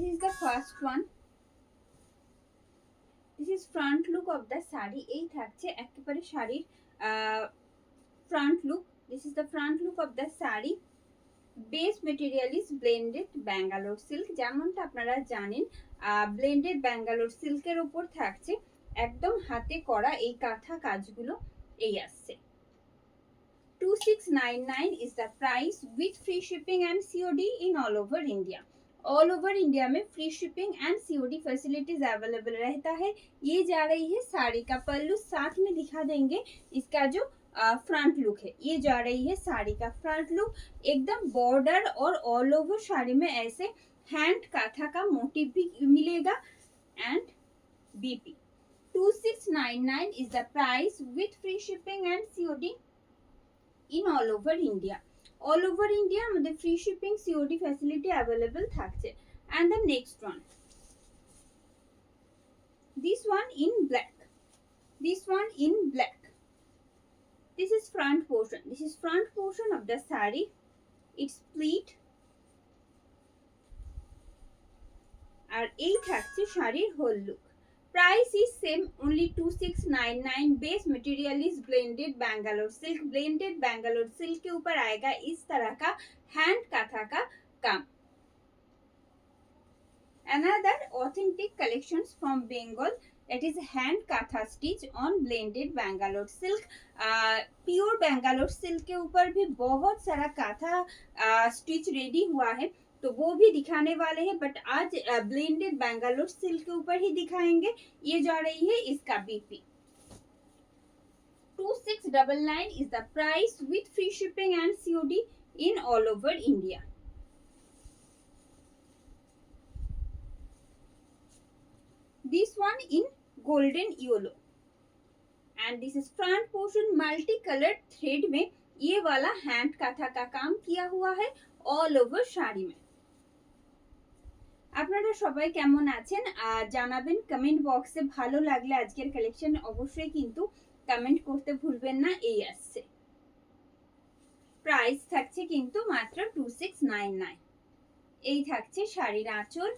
This is the first one. This is front look of the sari. এই থাকছে একেবারে শাড়ির front look. This is the front look of the sari. Base material is blended Bangalore silk. যেমনটা আপনারা জানেন blended Bangalore সিল্কের উপর থাকছে একদম হাতে করা এই কাঁথা কাজগুলো। এই আসছে 2699 is the price with free shipping and COD in all over India. All over India में free shipping and COD facilities available रहता है। ये जा रही है साड़ी का पल्लू, साथ में दिखा देंगे इसका जो फ्रंट लुक है। ये जा रही है साड़ी का फ्रंट लुक, एकदम बॉर्डर और ऑल ओवर साड़ी में ऐसे हैंड काथा का मोटिव भी मिलेगा। And BP 2699 is the price with free shipping and COD in all over India. All over India আমাদের free shipping COD facility available থাকছে। And the next one, this one in black, this one in black, this is front portion, this is front portion of the saree, it's split আর এই থাকছে শাড়ির whole look. Price is same, only 2699। Base material is blended Bangalore silk. Blended Bangalore silk के ऊपर आएगा इस तरह का हैंड काथा का काम। Another authentic collections from Bengal, that is hand katha stitch on blended Bangalore silk। Pure Bangalore silk के ऊपर भी बहुत सारा काथा स्टिच रेडी हुआ है, तो वो भी दिखाने वाले हैं, बट आज ब्लेंडेड बैंगलोर सिल्क के ऊपर ही दिखाएंगे। ये जा रही है इसका BP 2699 is the price with free shipping and COD in all over India। This one in golden yellow and this is front portion multicolored thread में ये वाला हैंड काथा का काम किया हुआ है ऑल ओवर শাড়ি में। আপনারা সবাই কেমন আছেন জানাবেন কমেন্ট বক্সে। ভালো লাগলে আজকের কালেকশন অবশ্যই কিন্তু কমেন্ট করতে ভুলবেন না। এই আসছে প্রাইস থাকছে কিন্তু মাত্র 2699। এই থাকছে শাড়ির আঁচল,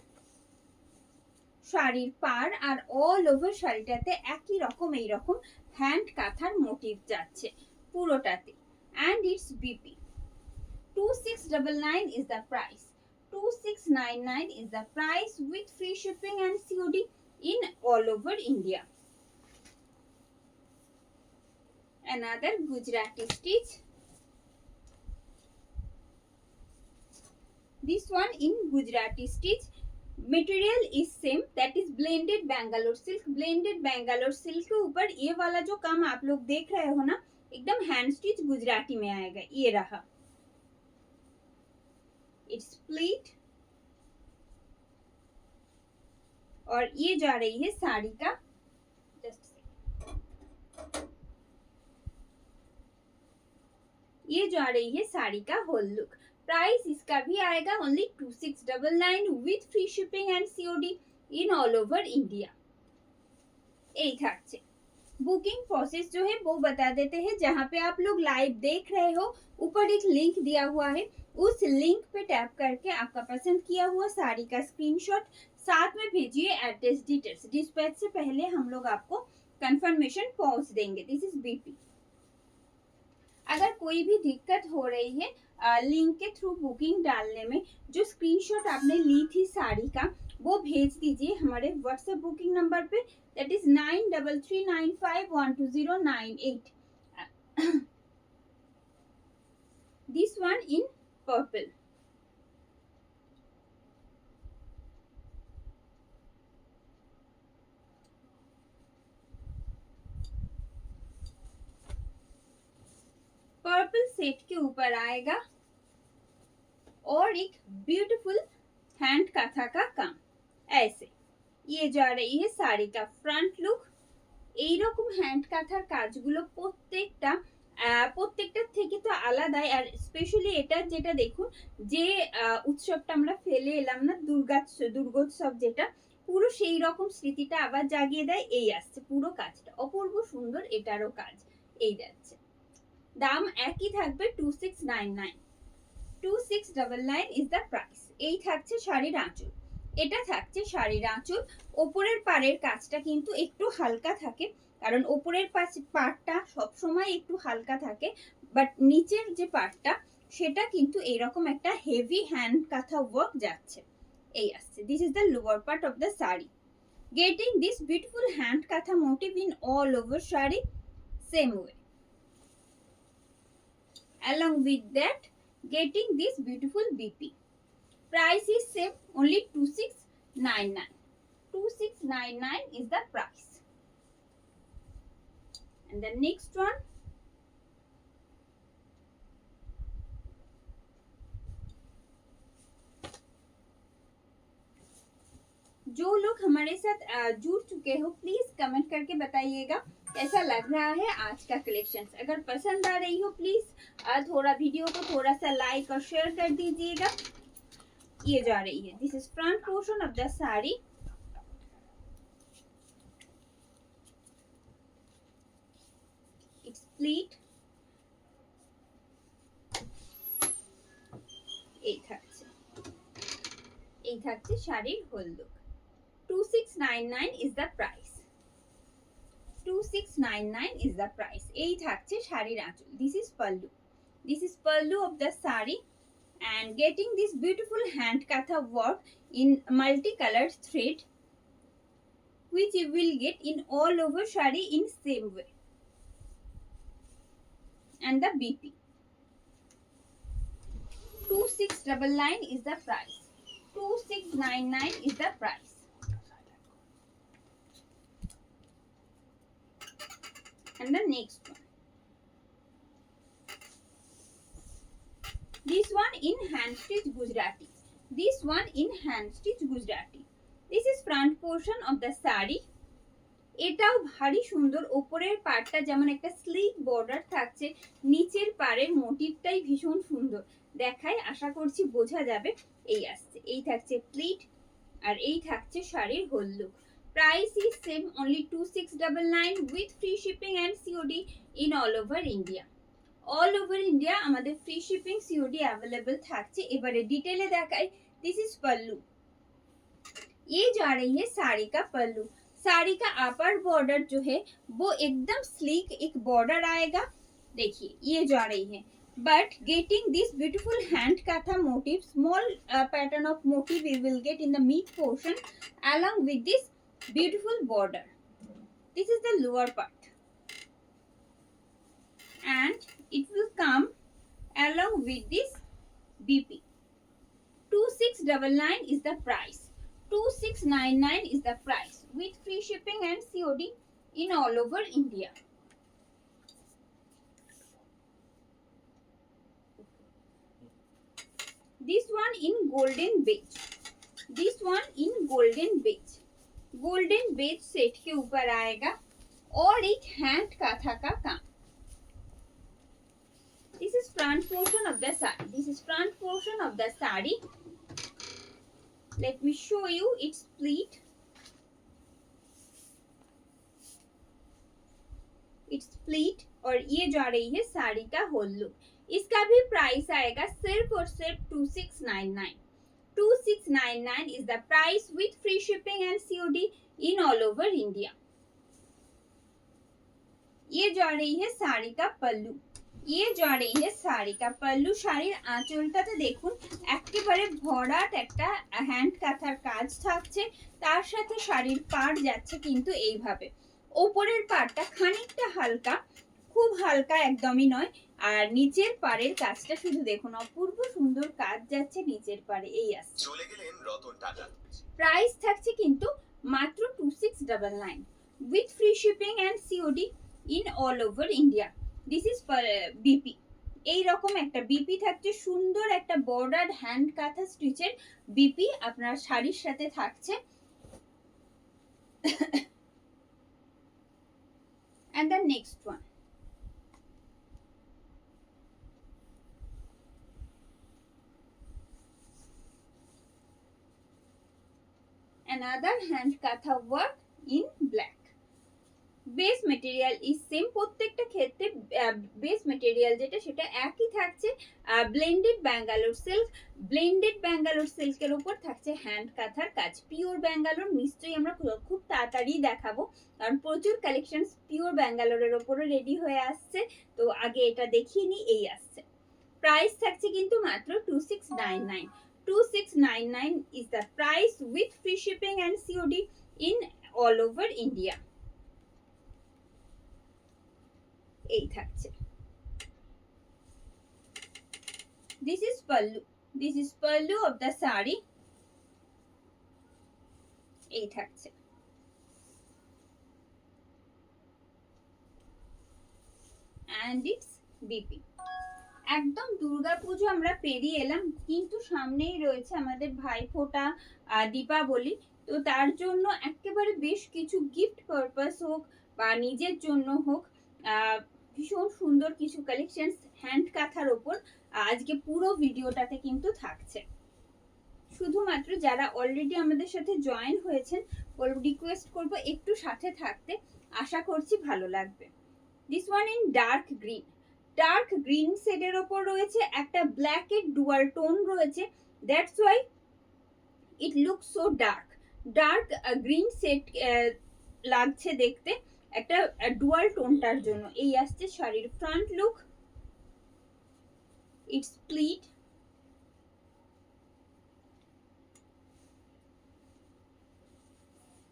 শাড়ির পাড় আর অল ওভার শাড়িটাতে একই রকম এই রকম হ্যান্ড কাঁথার মোটিভ যাচ্ছে পুরোটাতে। And it's BP 2699 is the price। 2699 is the price with free shipping and COD in all over India। Another Gujarati stitch, this one in Gujarati stitch। Material is same, that is blended Bangalore silk। blended Bangalore silk के ऊपर ये वाला जो काम आप लोग देख रहे हो ना, एकदम हैंड स्टिच गुजराती में आएगा। ये रहा इट्स स्प्लिट और ये जा रही है साड़ी का, ये जा रही है साड़ी का होल लुक। प्राइस इसका भी आएगा only 2699 with free shipping and COD in all over India. यही থাকছে। बुकिंग प्रोसेस जो है वो बता देते हैं। जहाँ पे आप लोग लाइव देख रहे हो ऊपर एक लिंक दिया हुआ है, उस लिंक पे टैप करके आपका पसंद किया हुआ साड़ी का स्क्रीनशॉट साथ में भेजिए एड्रेस डिटेल्स। डिस्पैच से पहले हम लोग आपको कंफर्मेशन पहुंच देंगे। This is BP. अगर कोई भी दिक्कत हो रही है लिंक के थ्रू बुकिंग डालने में, जो स्क्रीनशॉट आपने ली थी साड़ी का वो भेज दीजिए हमारे व्हाट्सएप बुकिंग नंबर पे, that is 9339512098। This one in purple, purple set के ऊपर आएगा और एक ब्यूटीफुल हैंड काथा का काम ऐसे। ये जा रही है শাড়ি का फ्रंट लुक। এই রকম হ্যান্ড কাঁথার কাজগুলো প্রত্যেকটা থেকে তো আলাদাই। আর স্পেশালি এটা যেটা দেখুন যে উৎসবটা আমরা ফেলে এলাম না, দুর্গোৎসব, যেটা পুরো সেই রকম স্মৃতিটা আবার জাগিয়ে দেয়। এই আসছে পুরো কাজটা অপূর্ব সুন্দর, এটারও কাজ এই যাচ্ছে। দাম একই থাকবে 2699। 2699 is the price। এই থাকছে শাড়ির আঁচল। এটা থাকছে শাড়ির আঁচল। ওপরের পাড়ের কাজটা কিন্তু একটু হালকা থাকে, কারণ ওপরের পাড়টা সবসময় একটু হালকা থাকে, বাট নিচের যে পার্টটা সেটা কিন্তু এইরকম একটা হেভি হ্যান্ড কাঁথা ওয়ার্ক যাচ্ছে। এই আসছে, this is the lower part of the sari. Getting this beautiful hand kantha motif in all over sari same way. Along with that, getting this beautiful BP. Price is same, only 2699. 2699 is the price. And the next one, जो लोग हमारे साथ जुड़ चुके हो please comment करके बताइएगा कैसा लग रहा है आज का कलेक्शन। अगर पसंद आ रही हो प्लीज थोड़ा वीडियो को थोड़ा सा लाइक और शेयर कर दीजिएगा। ये जा रही है, this is front portion of the sari. It's pleat. এই থাকছে শাড়ির whole look. 2699 is the price. 2699 is the price. এই থাকছে শাড়ির আঁচল। This is pallu. This is pallu of the saree, and getting this beautiful hand katha work in multicolored thread, which you will get in all over saree in same way. And the BP. 2699 is the price. 2699 is the price. And the next one, this one in hand stitch Gujarati. This one in hand stitch Gujarati. This is front portion of the saree. এটাও ভারী সুন্দর। ওপরের পাড়টা যেমন একটা slick border থাকছে, নিচের পাড়ের মোটিভটাই ভীষণ সুন্দর দেখায়, আশা করছি বোঝা যাবে। এই আসছে, এই থাকছে প্লিট, আর এই থাকছে শাড়ির whole look. Price is same, only 2699 with free shipping and COD in all over India. All over India আমাদের free shipping COD available থাকছে। এবারে ডিটেলে দেখাই। This is pallu. ये जा रही है साड़ी का पल्लू। साड़ी का अपर बॉर्डर जो है वो एकदम स्लीक एक बॉर्डर आएगा। देखिए ये जा रही है, but getting this beautiful hand katha motif, small pattern of motif we will get in the mid portion along with this beautiful border. This is the lower part, and it will come along with this BP. 2699 is the price. 2699 is the price with free shipping and COD in all over India. This one in golden beige. This one in golden beige. Golden beige set के ऊपर आएगा और एक hand kantha का काम। This is front portion of the saree. This is front portion of the saree. Let me show you its pleat. Its pleat और ये जा रही है साड़ी का होल लुक। इसका भी प्राइस आएगा सिर्फ और सिर्फ 2699. 2699 is the price with free shipping and COD in all over India. ये जा रही है साड़ी का पल्लू। ये जा रही है শাড়ি কা পল্লু। শাড়ির আঁচলটাতে দেখুন একেবারে ভরাট একটা হ্যান্ড কাঁথার কাজ থাকছে, তার সাথে শাড়ির পাড় যাচ্ছে কিন্তু এইভাবে। ওপরের পাড়টা খানিকটা হালকা, খুব হালকা একদমই নয়, আর নিচের পাড়ের কাজটা শুধু দেখুন, অপূর্ব সুন্দর কাজ যাচ্ছে নিচের পাড়ে। এই আসছে, চলে গেলেন রতন টাটা। প্রাইস থাকছে কিন্তু মাত্র 2699 with free shipping and COD in all over India. This is BP. এই রকম একটা বিপি থাকছে, সুন্দর একটা বর্ডার হ্যান্ড কাঁথা স্টিচের বিপি আপনার শাড়ির সাথে থাকছে। And the next one, another hand katha work in black. Base material is same, প্রত্যেকটা ক্ষেত্রে বেস মেটেরিয়াল যেটা সেটা একই থাকছে। Blended Bangalore silk, blended Bangalore সিল্কের উপর থাকছে হ্যান্ড কাঁথার কাজ। পিওর ব্যাঙ্গালোর নিশ্চয়ই আমরা খুব তাড়াতাড়ি দেখাবো, কারণ প্রচুর কালেকশন পিওর ব্যাঙ্গালোরের ওপরে রেডি হয়ে আসছে। তো আগে এটা দেখিয়ে নিই, এই আসছে। প্রাইস থাকছে কিন্তু মাত্র 2699। 2699 is the price with free shipping and COD in all over India। এই থাকছে। This is pallu, this is pallu of the sari। এই থাকছে। and its BP। একদম দুর্গাপুজো আমরা পেরিয়ে এলাম, কিন্তু সামনেই রয়েছে আমাদের ভাইফোঁটা, দীপাবলি। তো তার জন্য একেবারে বেশ কিছু গিফট পারপাস হোক বা নিজের জন্য হোক, ভীষণ সুন্দর কিছু কালেকশন হ্যান্ড কাঁথার ওপর আজকে পুরো ভিডিওটাতে কিন্তু থাকছে। শুধুমাত্র যারা অলরেডি আমাদের সাথে জয়েন হয়েছেন রিকোয়েস্ট করব একটু সাথে থাকতে, আশা করছি ভালো লাগবে। This one in dark green, dark green শেডের ওপর রয়েছে একটা ব্ল্যাক এর ডুয়াল টোন রয়েছে, that's why it looks so dark. Dark green shade লাগছে দেখতে একটা ডুয়াল টোনটার জন্য। এই আসছে শাড়ির ফ্রন্ট লুক, इट्स प्लीट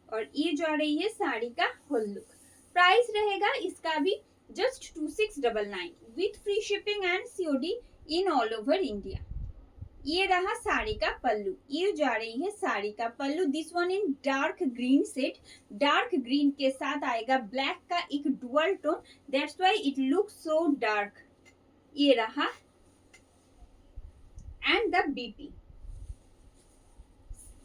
और ये जो आ रही है साड़ी का होल लुक। प्राइस रहेगा इसका भी just 2699 with free shipping and COD in all over India. ये रहा साड़ी का पल्लू, ये जा रही है साड़ी का pallu. This one in dark green set, dark green के साथ आएगा ब्लैक का एक dual tone, that's why it looks so dark. ये रहा and the BP।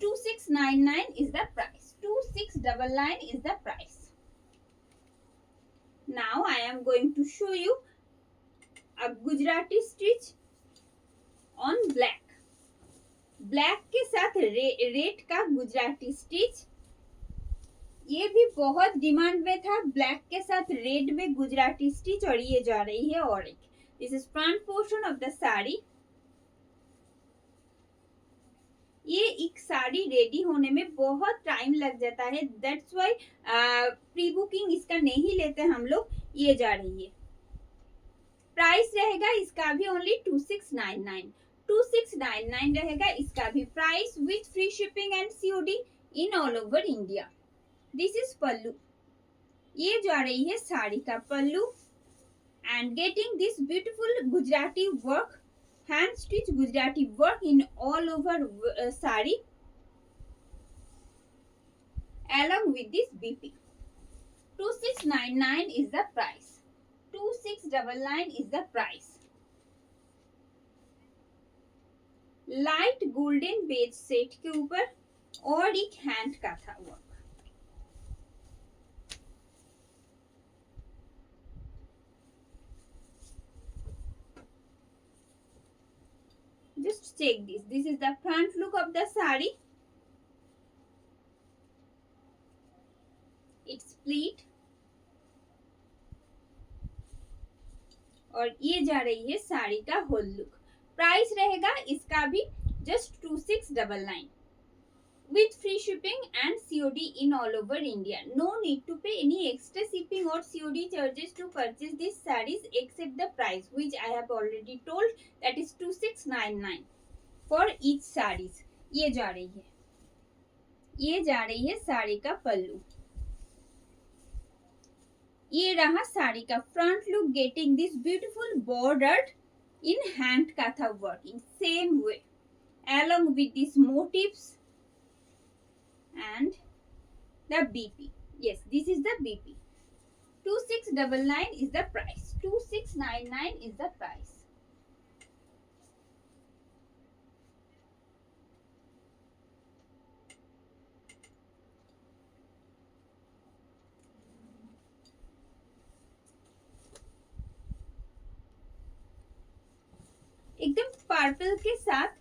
2699 is the price, 2699 is the price। Now I am going to show you a Gujarati stitch on black, black के साथ red का Gujarati stitch. ये भी बहुत demand में था, ब्लैक के साथ रेड में गुजराती स्टिच। और ये जा रही है और एक, this is front portion of the sari. ये एक साड़ी रेडी होने में बहुत टाइम लग जाता है, दैट्स व्हाई प्री बुकिंग इसका नहीं लेते हम लोग। ये जा रही है, प्राइस रहेगा इसका भी ओनली 2699, 2699 रहेगा इसका भी price with free shipping and COD in all over India. This is pallu, ये जा रही है साड़ी का pallu and getting this beautiful Gujarati work, hand stitch Gujarati work in all over sari along with this BP। 2699 is the price, 2699 is the price। Light golden beige set के ऊपर और एक hand kantha work. Just check this, this is the front look of the sari, it's pleat और ये जा रही है साड़ी का होल लुक। प्राइस रहेगा इसका भी just 2699 with free shipping and COD in all over India। No need to pay any extra shipping or COD charges to purchase these sarees except the price which I have already told, that is 2699 for each sarees। ये जा रही है, ये जा रही है साड़ी का पल्लू। ये रहा साड़ी का front look, getting this beautiful border in hand katha work in same way along with these motifs and the BP। Yes, this is the BP। 2699 is the price, 2699 is the price। एकदम purple के साथ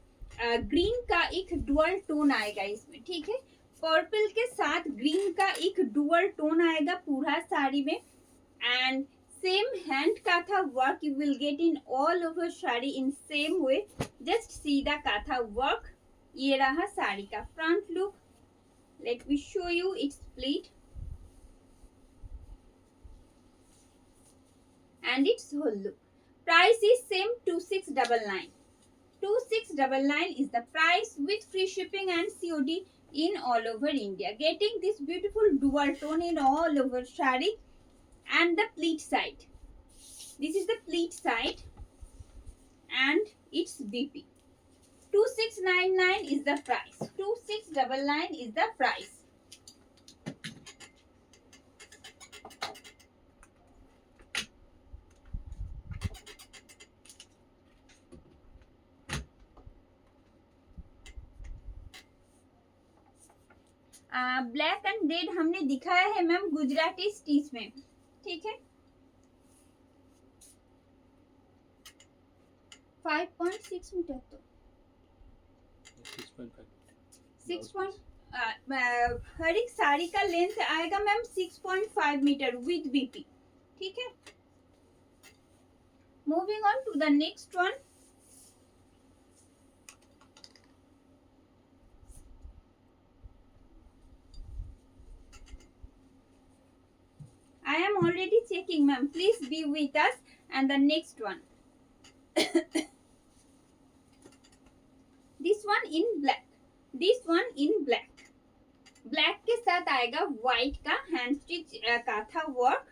green का एक dual tone आएगा इसमें, ठीक है। Purple के साथ ग्रीन का एक डुअल टोन आएगा पूरा साड़ी में and Same hand katha work you will get in all over sari in same way. Just see the katha work. ये रहा साड़ी का front look. Let me show you its pleat and its whole look. Price is same 2699. 2699 is the price with free shipping and COD in all over India. Getting this beautiful dual tone in all over sari and the pleat side. This is the pleat side and its BP. 2699 is the price. 2699 is the price. Black and red हमने दिखाया है ma'am Gujarati stitch में, ठीक है। 5.6 metre तो 6.5 हर एक साड़ी का length आएगा मैम 6.5 मीटर विद बीपी, ठीक है। Moving on to the next one. I am already checking, ma'am. Please be with us. And the next one. This one in black. This one in black. Black के साथ आएगा white का hand stitch काथा work.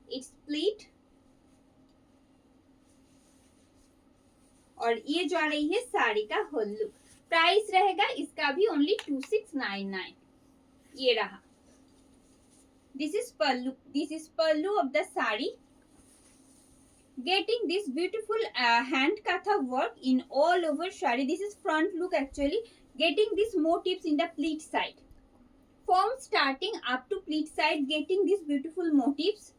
It's pleat. और ये जो आ रही है साड़ी का whole look. प्राइस रहेगा इसका भी only 2699. ये रहा. This is pallu. This is pallu of the sari. Getting this beautiful hand katha work in all over sari. This is front look actually. Getting these motifs in the pleat side. From starting up to pleat side, getting these beautiful motifs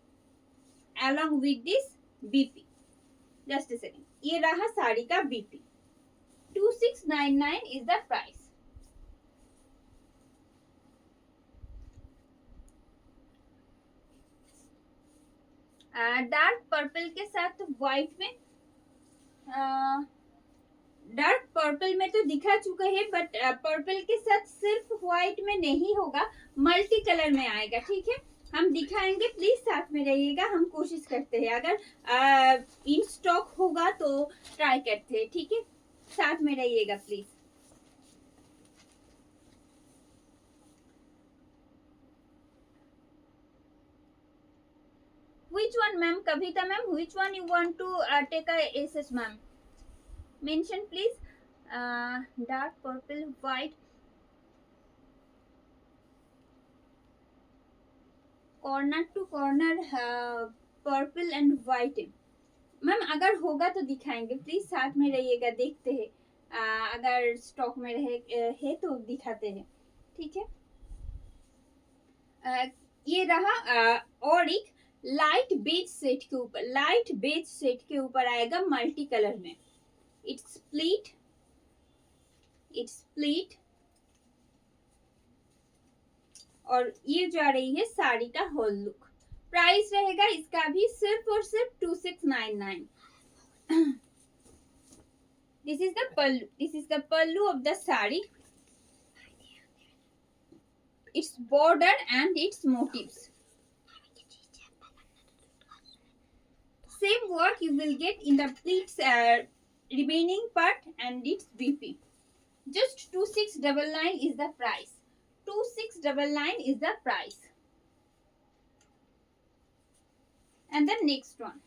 along with this BP. Just a second. ये रहा साड़ी का BP. 2699 is the price. Dark purple के साथ white में, dark purple में तो दिखा चुका है बट पर्पल के साथ सिर्फ व्हाइट में नहीं होगा, मल्टी कलर में आएगा, ठीक है। हम दिखाएंगे, प्लीज साथ में रहिएगा, हम कोशिश करते हैं, अगर इन स्टॉक होगा तो ट्राई करते हैं, ठीक है। साथ में रहिएगा please. Which one, ma'am? Kavita, ma'am. Which one you want to take a SS, ma'am? Mention, please. Dark purple, white, corner to corner, purple and white. Ma'am अगर होगा तो दिखाएंगे, प्लीज साथ में रहिएगा, देखते हैं, अगर स्टॉक में है तो दिखाते हैं, ठीक है। ये रहा और एक लाइट बेज सेट के ऊपर, लाइट बेज सेट के ऊपर आएगा मल्टी कलर में। इट्स प्लीट, इट्स प्लीट और ये जो आ रही है साड़ी का होल लुक। प्राइस रहेगा इसका भी सिर्फ और सिर्फ 2699। This is the pallu, this is the pallu of the sari, its border and its motifs. Same work you will get in the pleats remaining part and its BP. Just 2699 is the price. 2699 is the price. And the next one.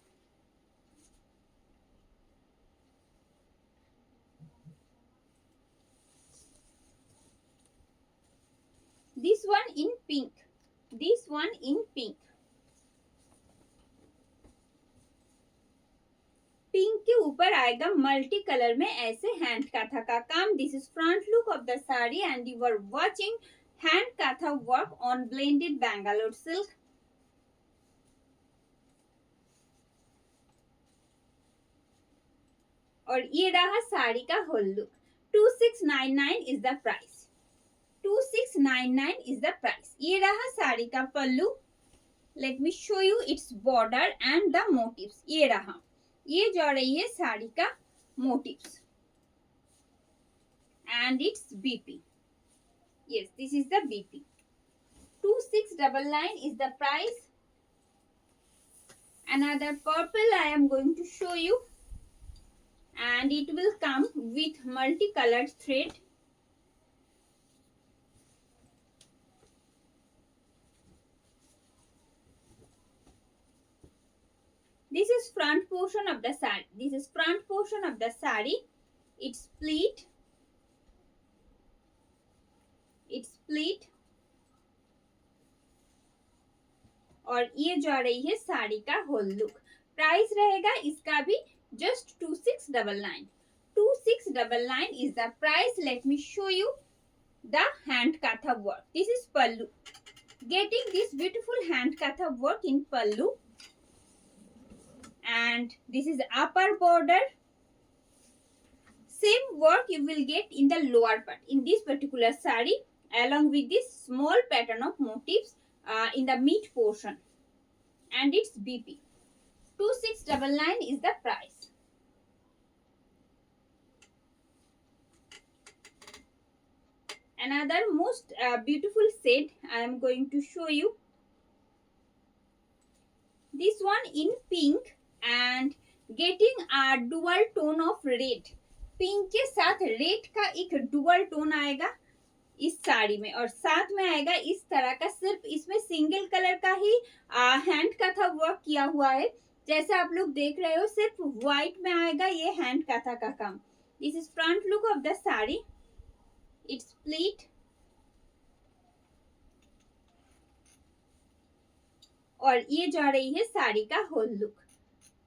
This one in pink. This one in pink. Pink के ऊपर आएगा multi colour में ऐसे hand kantha का काम। This is front look of the sari and you are watching hand kantha work on blended Bangalore silk. और ये रहा साड़ी का whole look. 2699 is the price. 2699 is the price. ये रहा साड़ी का pallu let me show you its border and the motifs. ये रहा, ये जा रही है साड़ी का motifs and its BP. yes, this is the BP। 2699 is the price। another purple I am going to show you, and it will come with multicolored thread। this is front portion of the saree, this is front portion of the saree। it's split, it's split। और ये जा रही है साड़ी का whole look. Price रहेगा इसका भी just 2699। 2699 is the price। let me show you the hand katha work। this is pallu, getting this beautiful hand katha work in pallu, and this is upper border। same work you will get in the lower part in this particular saree, along with this small pattern of motifs in the mid portion, and it's BP। 2699 is the price। another most beautiful shade I am going to show you, this one in pink and getting a dual tone of red। Pink के साथ red का एक dual tone आएगा इस साड़ी में, और साथ में आएगा इस तरह का, सिर्फ इसमें सिंगल कलर का ही हैंड कथा वर्क किया हुआ है। जैसे आप लोग देख रहे हो सिर्फ व्हाइट में आएगा ये हैंड कथा का काम। This is front look of the sari, it's split, और ये जा रही है साड़ी का होल लुक।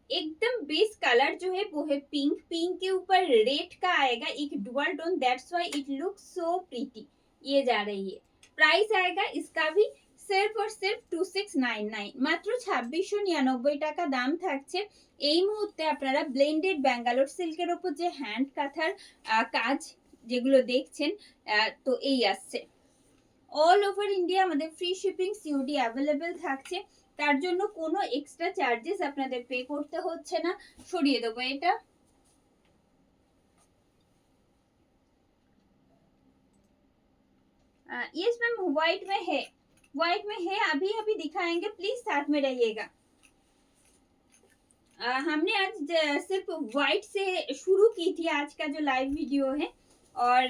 एकदम बेस कलर जो है वो है पिंक, पिंक के ऊपर रेड का आएगा एक dual tone, that's why it looks so pretty. ये जा रही है, प्राइस आएगा इसका भी सिर्फ और सिर्फ 2699, মাত্র 2699 টাকা দাম থাকছে। এই মুহূর্তে আপনারা ব্লেন্ডেড ব্যাঙ্গালোর সিল্কের উপর যে হ্যান্ড কাঁথার কাজ যেগুলো দেখছেন, তো এই আসছে অল ওভার ইন্ডিয়া আমাদের ফ্রি শিপিং সিওডি অ্যাভেলেবেল থাকছে। তার জন্য কোনো এক্সট্রা চার্জেস আপনাদের পে করতে হচ্ছে না। সরিয়ে দেবো এটা। यस मैम व्हाइट में है, व्हाइट में है, अभी अभी दिखाएंगे, प्लीज साथ में रहिएगा। हमने आज सिर्फ व्हाइट से शुरू की थी आज का जो लाइव वीडियो है, और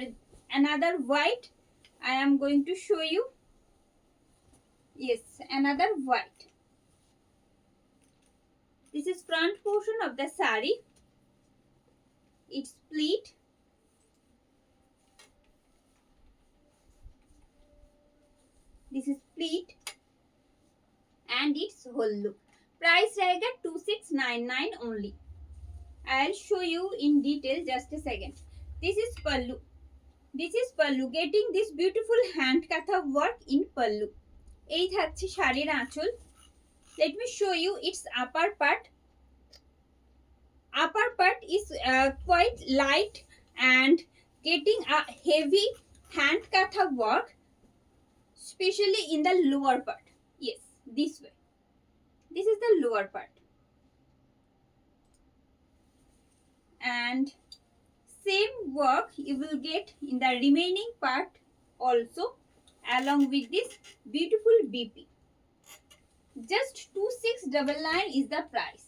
another white I am going to show you. Yes, another white. This is front portion of the saree, it's split, this is split and its whole look। price रहेगा 2699 only। I'll show you in detail, just a second। this is pallu, this is pallu, getting this beautiful hand katha work in pallu। এই থাকছে শাড়ির আঁচল। let me show you its upper part। upper part is quite light and getting a heavy hand katha work, especially in the lower part। yes, this way, this is the lower part, and same work you will get in the remaining part also, along with this beautiful BP। just 2699 is the price।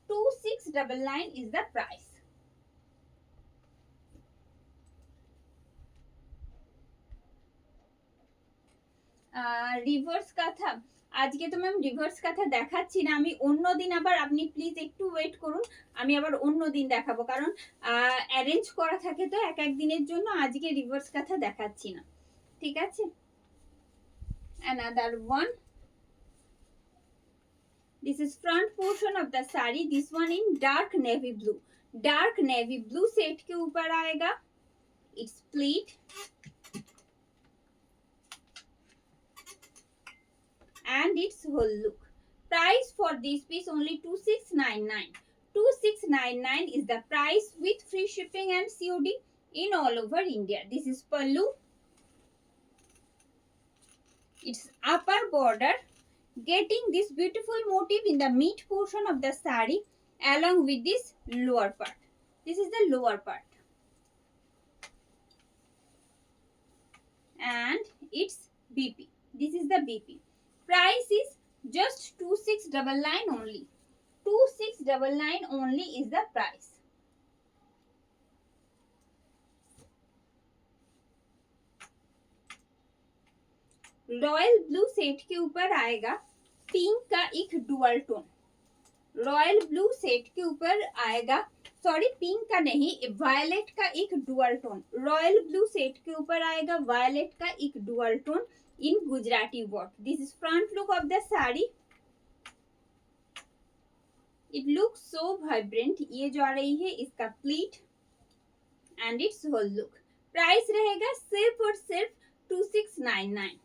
2699 is the price। Reverse কাঁথা আজকে তো ma'am reverse কাঁথা দেখাচ্ছি না, আমি অন্য দিন আবার, আপনি প্লিজ একটু ওয়েট করুন, আমি আবার অন্য দিন দেখাবো, কারণ অ্যারেঞ্জ করা থাকে তো এক এক দিনের জন্য, আজকে রিভার্স কাঁথা দেখাচ্ছি না, ঠিক আছে। another one, this is front portion of the saree, this one in dark navy blue। dark navy blue set के ऊपर आएगा, it's split and its whole look। price for this piece only 2699। 2699 is the price with free shipping and COD in all over India। this is pallu, its upper border getting this beautiful motif in the mid portion of the sari along with this lower part. This is the lower part. And its BP. This is the BP. Price is just 2699 only. 2699 only is the price. Royal blue set के ऊपर आएगा pink का एक dual tone. Royal blue set के ऊपर आएगा, sorry pink का नहीं, वायलेट का एक dual tone. Royal blue set के ऊपर आएगा वायलेट का एक dual tone in Gujarati work. This is front look of the sari. It looks so vibrant. ये जो आ रही है इसका pleat and its whole look. Price रहेगा सिर्फ और सिर्फ 2699.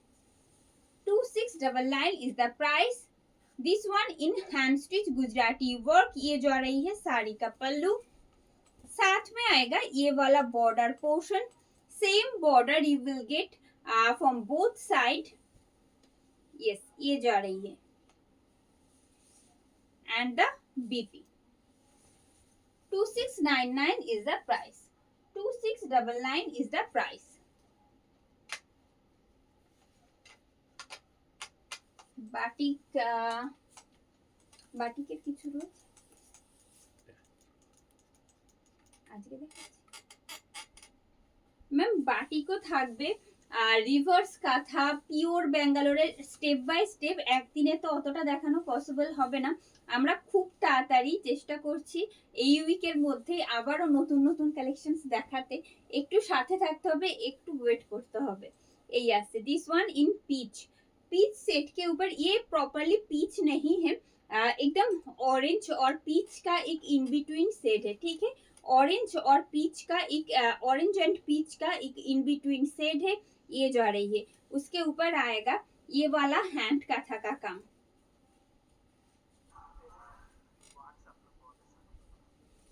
2699 is the price. This one in hand stitch Gujarati work. ये जो आ रही है साड़ी का पल्लू. साथ में आएगा ये वाला border portion. Same border you will get from both side. Yes, ये जो आ रही है and the BP. 2699 is the price. 2699 is the price. বাটিকের কিছু রয়েছে আজকে দেখাচ্ছি ম্যাম. বাটিকও থাকবে, রিভার্স কাঁথা, পিওর ব্যাঙ্গালোরের স্টেপ বাই স্টেপ. একদিনে তো অতটা দেখানো পসিবল হবে না. আমরা খুব তাড়াতাড়ি চেষ্টা করছি এই উইকের মধ্যে আবারও নতুন নতুন কালেকশন দেখাতে. একটু সাথে থাকতে হবে, একটু ওয়েট করতে হবে. এই আসছে this one in peach. Peach set के ऊपर ये प्रॉपरली पीच नहीं है, एकदम ऑरेंज और पीच का एक इन बिटवीन सेट है. ठीक है, ऑरेंज और पीच का एक ऑरेंज एंड पीच का एक इन बिटवीन सेट है. ये जो आ रही है उसके ऊपर आएगा ये वाला हैंड काथा का काम.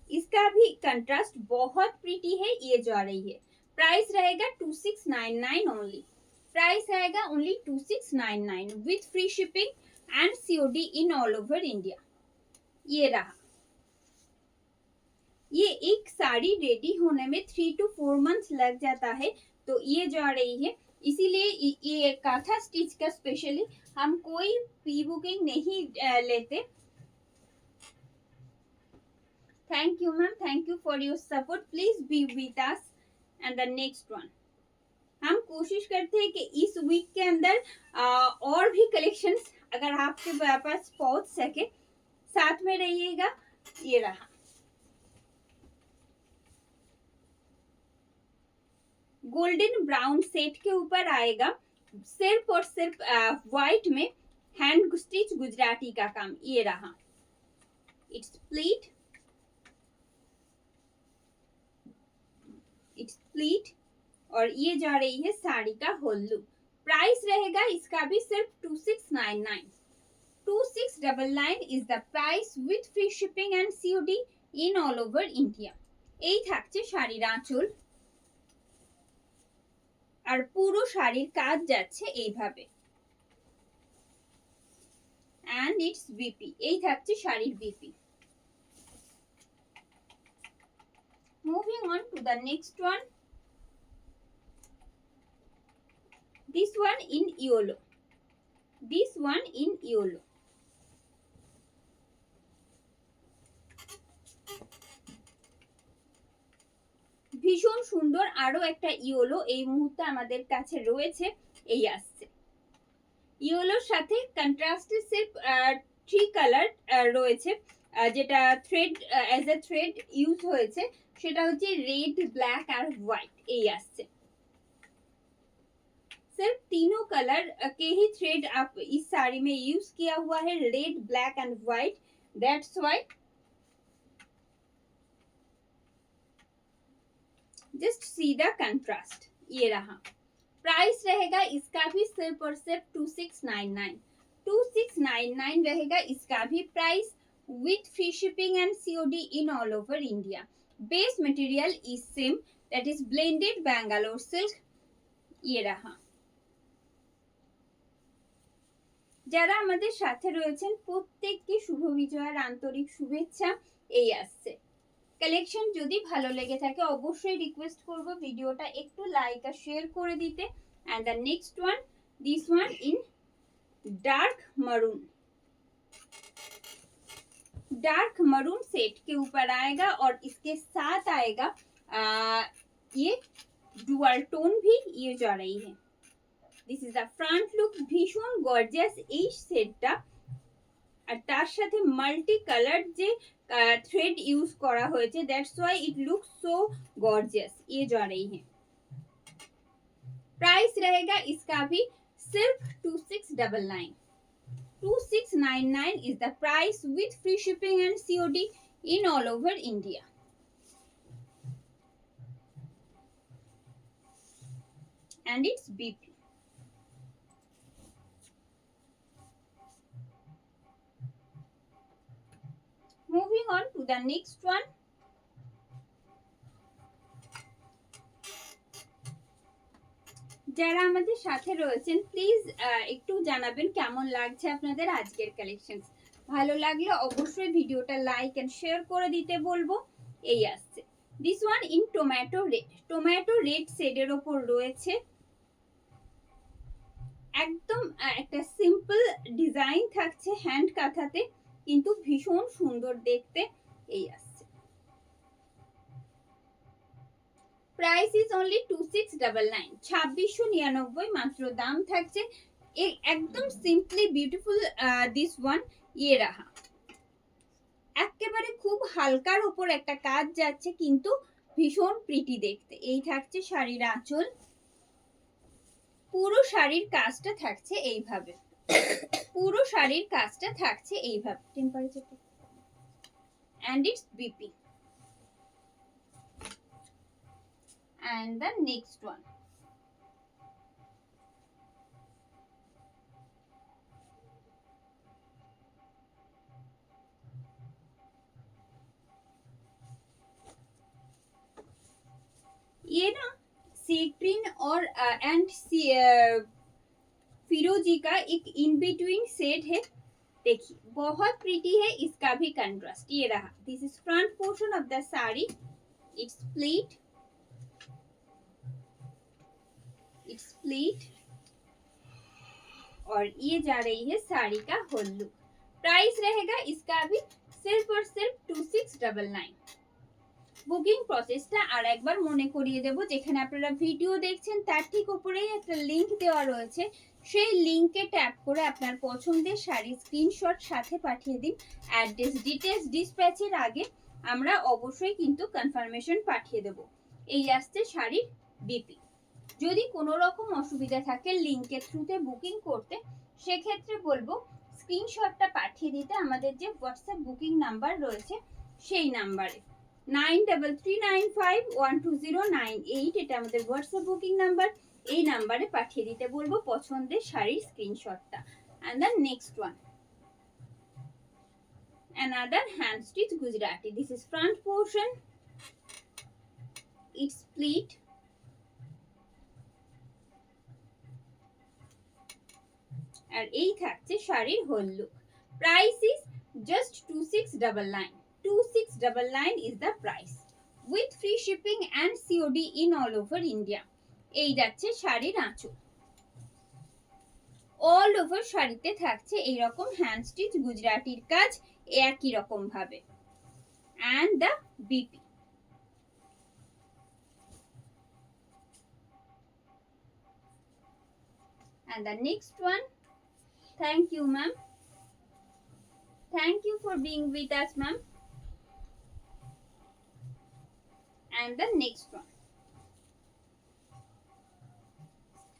इसका भी कंट्रास्ट बहुत प्रीटी है. ये जो आ रही है प्राइस रहेगा 2699 ओनली. प्राइस आएगा only 2699 with free shipping and COD in all over India. ये रहा. ये एक साड़ी रेडी होने में 3 to 4 months लग जाता है. तो ये जो आ रही है इसीलिए ये काथा स्टिच का स्पेशली हम कोई प्री बुकिंग नहीं लेते. Thank you ma'am, thank you for your support. Please be with us. And the next one हम कोशिश करते हैं कि इस वीक के अंदर और भी कलेक्शंस अगर आपके पास पहुंच सके. साथ में रहिएगा. ये रहा गोल्डन ब्राउन सेट के ऊपर आएगा सिर्फ और सिर्फ व्हाइट में हैंड स्टिच गुजराती का काम. ये रहा इट्स प्लीट. इट्स प्लीट और ये जा रही है साड़ी का होल लुक. प्राइस रहेगा इसका भी सिर्फ 2699. 2699 is the price with free shipping and COD in all over India. এই থাকছে শাড়ির আঁচল আর পুরো শাড়ির কাজ যাচ্ছে এইভাবে. and its BP. এই থাকছে শাড়ির BP. moving on to the next one. This one in yellow. This one in yellow. ভীষণ সুন্দর আরো একটা ইয়েলো এই মুহূর্তে আমাদের কাছে রয়েছে. এই আসছে ইয়েলোর সাথে কন্ট্রাস্টে সির্ফ 3 কালার রয়েছে, যেটা thread as a thread use হয়েছে সেটা হচ্ছে রেড, ব্ল্যাক আর হোয়াইট. এই আসছে सिर्फ तीनों कलर के ही थ्रेड आप इस साड़ी में यूज किया हुआ है, red, black and white. That's why just see the contrast. ये रहा. प्राइस रहेगा इसका भी सिर्फ और सिर्फ 2699. 2699 रहेगा इसका भी price with free shipping and COD in all over India. Base material is same, that is blended Bangalore silk. ये रहा যারা আমাদের সাথে রয়েছেন প্রত্যেককে শুভ বিজয়ার আন্তরিক শুভেচ্ছা। এই আসছে কালেকশন যদি ভালো লেগে থাকে অবশ্যই রিকোয়েস্ট করব ভিডিওটা একটু লাইক আর শেয়ার করে দিতে। And the next one, this one in dark maroon. Dark maroon set के ऊपर आएगा और इसके साथ आएगा ये डुअल टोन भी ये जा रही है। This is the front look, भीषण गॉर्जियास এই সেটটা। আর তার সাথে মাল্টি কালার যে थ्रेड यूज करा হয়েছে, that's why it looks so gorgeous. ये जा रही है। प्राइस रहेगा इसका भी सिर्फ 2699। 2699 is the price with free shipping and COD in all over India. And it's BP. Moving on to the next one. যারা আমাদের সাথে রয়েছেন প্লিজ একটু জানাবেন কেমন লাগছে আপনাদের আজকের কালেকশনস। ভালো লাগলে অবশ্যই ভিডিওটা লাইক এন্ড শেয়ার করে দিতে বলবো। এই আসছে this one in tomato red. Tomato red শেডের ওপর রয়েছে একদম একটা সিম্পল ডিজাইন থাকছে হ্যান্ড কাঁথাতে, কিন্তু ভীষণ সুন্দর দেখতে। এই আসছে प्राइस इज ओनली 2699। 2699 মাত্র দাম থাকছে। একদম সিম্পলি বিউটিফুল দিস ওয়ান। ये रहा একেবারে খুব হালকার উপর একটা কাজ যাচ্ছে কিন্তু ভীষণ প্রিটি দেখতে। এই থাকছে শাড়ির আঁচল, পুরো শাড়ির কাজটা থাকছে এইভাবে। পুরো শাড়ির কাজটা থাকছে এইভাবে। Temperature and it's BP. And the next one, ये ना सी ग्रीन और एंड फिरोजी का एक इन बिटवीन शेड है। देखिए बहुत प्रीटी है, इसका भी कंट्रास्ट। ये रहा, this is front portion of the sari, it's pleat, it's pleat और ये जा रही है साड़ी का होल लुक। प्राइस रहेगा इसका भी सिर्फ और सिर्फ 2699। বুকিং প্রসেসটা আর একবার মনে করিয়ে দেব, যেখানে আপনারা ভিডিও দেখছেন তার ঠিক উপরেই একটা লিংক দেওয়া রয়েছে। সেই লিংকে ট্যাপ করে আপনার পছন্দের শাড়ির স্ক্রিনশট সাথে পাঠিয়ে দিন। অ্যাড্রেস ডিটেলস ডিসপ্যাচের আগে আমরা অবশ্যই কিন্তু কনফার্মেশন পাঠিয়ে দেব। এই আসছে শাড়ির বিপি। যদি কোনো রকম অসুবিধা থাকে লিংকের থ্রুতে বুকিং করতে, সেক্ষেত্রে বলবো স্ক্রিনশটটা পাঠিয়ে দিতে আমাদের যে হোয়াটসঅ্যাপ বুকিং নাম্বার রয়েছে সেই নাম্বারে 9339512098। এটা আমাদের হোয়াটসঅ্যাপ বুকিং নাম্বার। এই নাম্বারে পাঠিয়ে দিতে বলবো পছন্দের শাড়ির স্ক্রিনশটটা। And the next one, another hand stitch Gujarati. This is front portion, it's pleat, আর এই থাকছে শাড়ির whole look. Price is just 2699। 2699 is the price with free shipping and COD in all over India. এই যাচ্ছে শাড়ির আঁচল। All over শাড়িতে থাকছে এইরকম হ্যান্ড স্টিচ গুজরাটির কাজ একই রকম ভাবে। and the BP. And the next one, thank you ma'am, thank you for being with us ma'am. And the next one,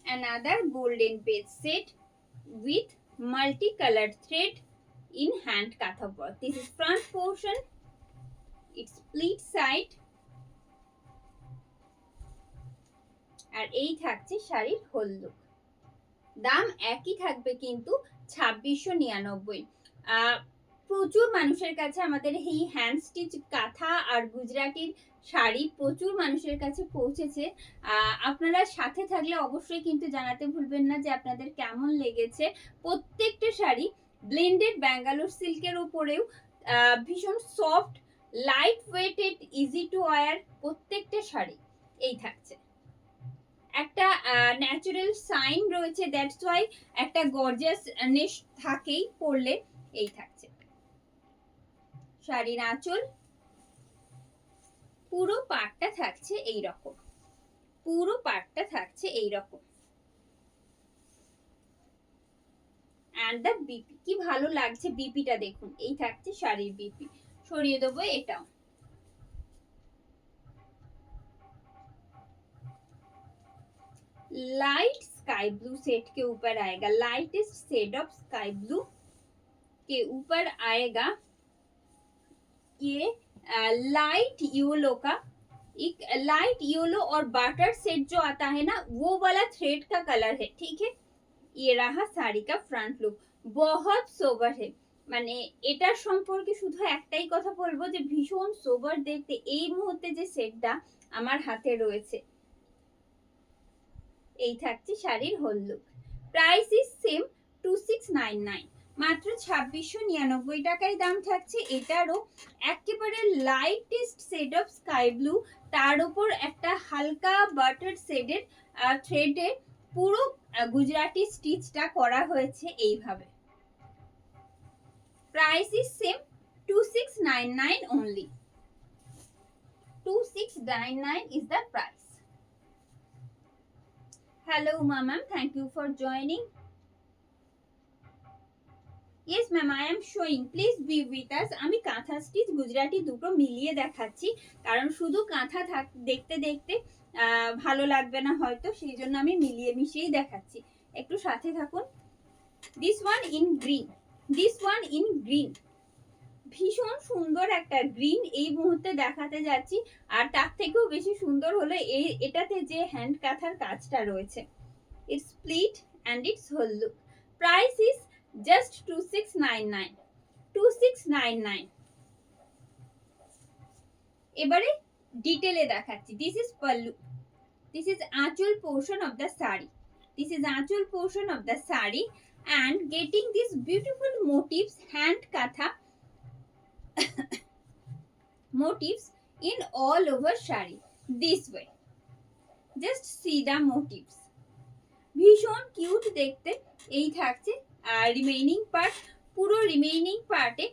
another golden bead set with multicolored thread in hand katha work. This is front portion, it's split side, আর এই থাকছে শাড়ির whole look. দাম একই থাকবে কিন্তু 2699। প্রচুর মানুষের কাছে আমাদের এই হ্যান্ড স্টিচ কাঁথা আর গুজরাটির শাড়ি প্রচুর মানুষের কাছে পৌঁছেছে। আপনারা সাথে থাকলে অবশ্যই কিন্তু জানাতে ভুলবেন না যে আপনাদের কেমন লেগেছে। প্রত্যেকটা শাড়ি ব্লেন্ডেড ব্যাঙ্গালোর সিল্কের উপরেও ভীষণ soft, light weighted, easy to wear প্রত্যেকটা শাড়ি। এই থাকছে একটা ন্যাচারাল সাইন রয়েছে, দ্যাটস ওয়াই একটা গর্জিয়াসনেস থাকেই পরলে। এই থাকছে শাড়ির আঁচল, পুরো পাটটা থাকছে এই রকম, পুরো পাটটা থাকছে এই রকম। এন্ড দ্য বিপি, কি ভালো লাগছে বিপিটা দেখুন। এই থাকছে শাড়ির বিপি, সরিয়ে দেবো এটাও। लाइट स्काई ब्लू सेट के ऊपर आएगा, lightest shade of sky blue के ऊपर आएगा ये लाइट येलो का, एक लाइट येलो और बाटर सेट जो आता है ना, वो वाला थ्रेड का कलर है, ठीक है। ये रहा শাড়ি का फ्रंट लुक, बहुत सोबर है। মানে এটার সম্পর্কে শুধু একটাই কথা বলবো যে ভীষণ সোবার দেখতে। এই মুহূর্তে যে সেটটা আমার হাতে রয়েছে, এই থাকছে শাড়ির whole look. Price is same 2699, মাত্র 2699 টাকায় দাম থাকছে। এটারও একেবারে lightest shade of sky blue, তার উপর একটা হালকা বাটার শেডের থ্রেডে পুরো গুজরাটি স্টিচটা করা হয়েছে এইভাবে। Price is same 2699 only, 2699 is the price. Hello Uma ma'am, thank you for joining. Yes ma'am, I am showing, please be with us. আমি কাঁথা স্টিচ গুজরাটি দুটো মিলিয়ে দেখাচ্ছি, কারণ শুধু কাঁথা দেখতে দেখতে ভালো লাগবে না হয়তো, সেই জন্য আমি মিলিয়ে মিশিয়েই দেখাচ্ছি, একটু সাথে থাকুন। This one in green, this one in green, ভীষণ সুন্দর একটা গ্রিন এই মুহূর্তে দেখাতে যাচ্ছি। আর তার থেকেও বেশি সুন্দর হলো এটাতে যে হ্যান্ড কাঁথার কাজটা রয়েছে। Its split and its whole look. Price is just 2699, 2699। এবারে ডিটেলে দেখাচ্ছি। This is pallu, this is aanchal portion of the sari, this is aanchal portion of the sari and getting these beautiful motifs, hand katha motifs in all over shari this way. Just see the motifs, ভীষণ cute দেখতে। এই থাকছে আর remaining part, পুরো remaining পার্টে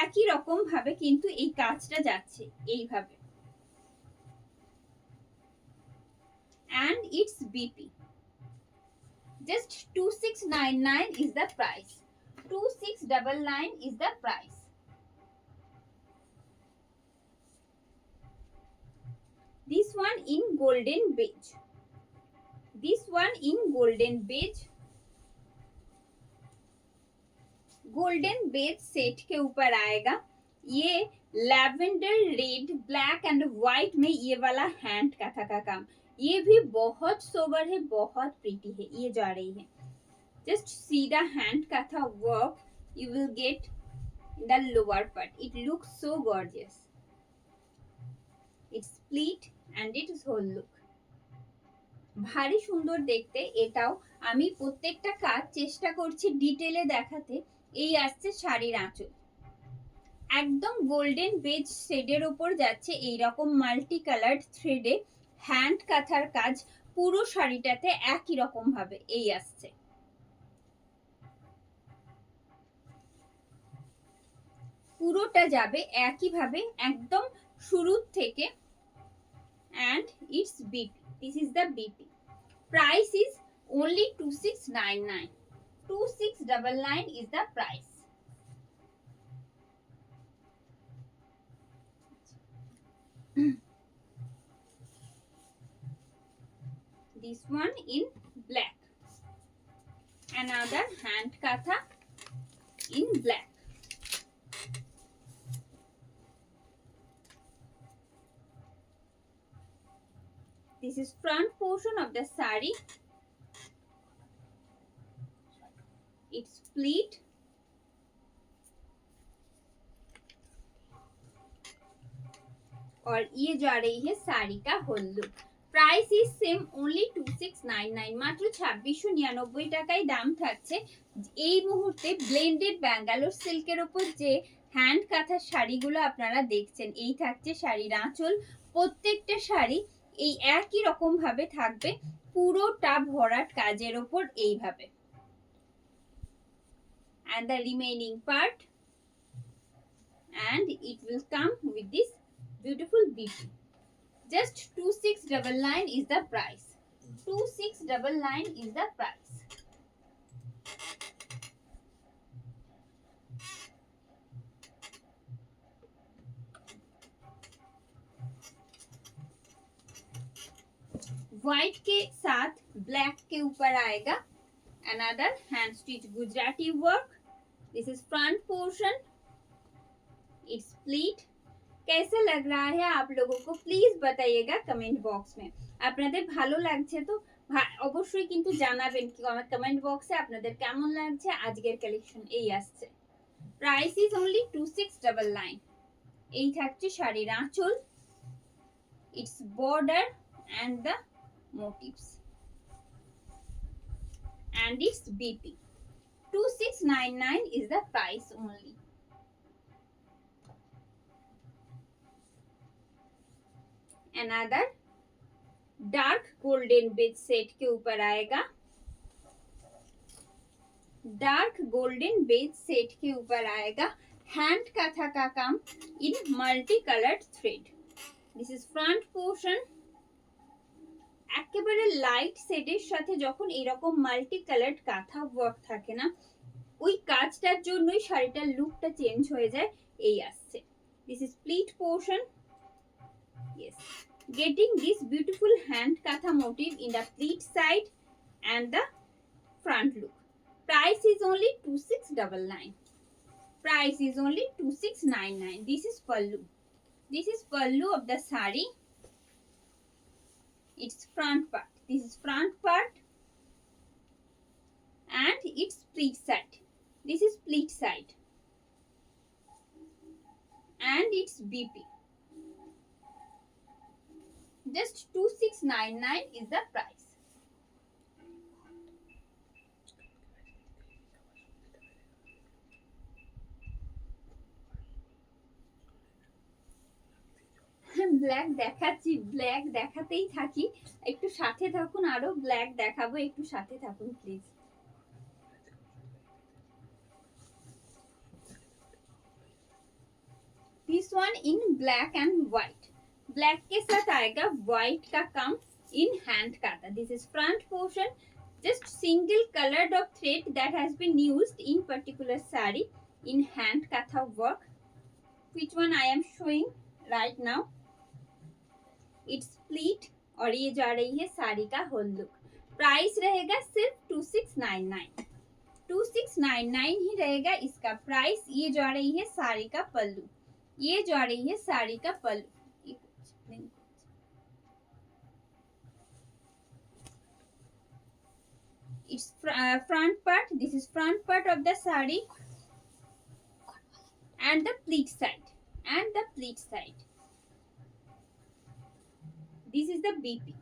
একই রকম ভাবে কিন্তু এই কাজটা যাচ্ছে এইভাবে। and its BP, just 2699 is the price, 2699 is the price. This one in golden beige, this one in golden beige, golden beige set के ऊपर आएगा। ये lavender red black and white में ये वाला हैंड कथा का काम, ये भी बहुत सोबर है, बहुत प्रीटी है। ये जा रही है, just see the hand katha work you will get in the lower part, it looks so gorgeous, it's split and it is whole look, ভারী সুন্দর দেখতে। এটাও আমি প্রত্যেকটা কাজ চেষ্টা করছি ডিটেলে দেখাতে। এই আসছে শাড়ির আঁচল, একদম গোল্ডেন বেজ শেডের উপর যাচ্ছে এই রকম মাল্টি কালার্ড থ্রেডে হ্যান্ড কাঁথার কাজ, পুরো শাড়িটাতে একই রকম ভাবে এই আসছে। পুরোটা যাবে একই ভাবে একদম শুরু থেকে। and its BP, this is the BP. Price is only 2699, 2699 is the price. This one in black, another hand katha in black. This is front portion of the sari, it's split और ये जा रही है साड़ी का whole look. Price is same only 2699, মাত্র 2699 টাকায় দাম থাকছে। এই মুহূর্তে ব্লেন্ডেড ব্যাঙ্গালোর সিল্কের উপর যে হ্যান্ড কাঁথা শাড়িগুলো আপনারা দেখছেন, এই থাকছে শাড়ির আঁচল। প্রত্যেকটা শাড়ি এই একই রকম ভাবে থাকবে, পুরোটা ভরাট কাজের ওপর এইভাবে। and the remaining part, and it will come with this beautiful BP. Just 2699 is the price. 2699 is the price. White के साथ ब्लैक के ऊपर आएगा another hand stitch Gujarati work. This is front portion. It's pleat. कैसा लग रहा है आप लोगों को प्लीज बताइएगा कमेंट বক্স में। আপনাদের ভালো লাগছে তো অবশ্যই কিন্তু জানাবেন কি আমার কমেন্ট বক্সে আপনাদের কেমন লাগছে। আজকের কালেকশন এই আসছে। Price is only 2699। এই থাকছে শাড়ির আঁচল, it's border and the motifs, and its BP. 2699 is the price only. Another dark golden beige set के ऊपर आएगा, डार्क गोल्डन बेज सेट के ऊपर आएगा हैंड काथा का काम in multi coloured thread. This is front portion. একেবারে লাইট শেডের সাথে যখন এরকম মাল্টি কালার্ড কাঁথা ওয়ার্ক থাকে না, ওই কাজটার জন্যই শাড়িটার লুকটা চেঞ্জ হয়ে যায়। এই আসছে। This is pleat portion. Yes, getting this beautiful hand kantha motif in the pleat side and the front look. Price is only 2699. Price is only 2699. This is pallu. This is pallu of the sari. It's front part. This is front part, and it's pleat side. This is pleat side, and it's BP. Just 2699 is the price. Black দেখাচ্ছি, black দেখাতেই থাকি, একটু সাথে থাকুন, আরো black দেখাবো, একটু সাথে থাকুন please. This one in black and white. Black के साथ आएगा व्हाइट का काम in hand kantha. This is front portion, just single colored of thread that has been used in particular sari in hand katha work. Which one I am showing right now? It's pleat और ये जा रही है साड़ी का whole look. Price रहेगा सिर्फ 2699। 2699 ही रहेगा इसका प्राइस। ये जा रही है साड़ी का पल्लू, ये जा रही है साड़ी का पल्लू। It's front part. This is front part of the sari and the pleat side, and the pleat side. This is the BP.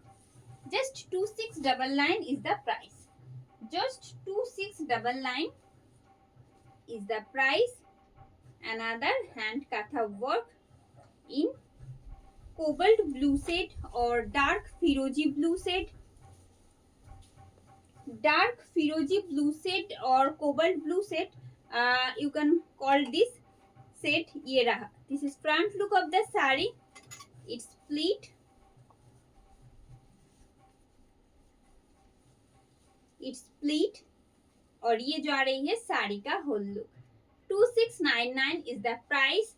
Just 2699 is the price. Just 2699 is the price. Another hand katha work in cobalt blue shade or dark firozi blue shade. Dark firozi blue shade or cobalt blue shade, you can call this shade ye raha. This is front look of the sari. It's pleat, it's pleat और ये जा रही है साड़ी का whole look. 2699 is the price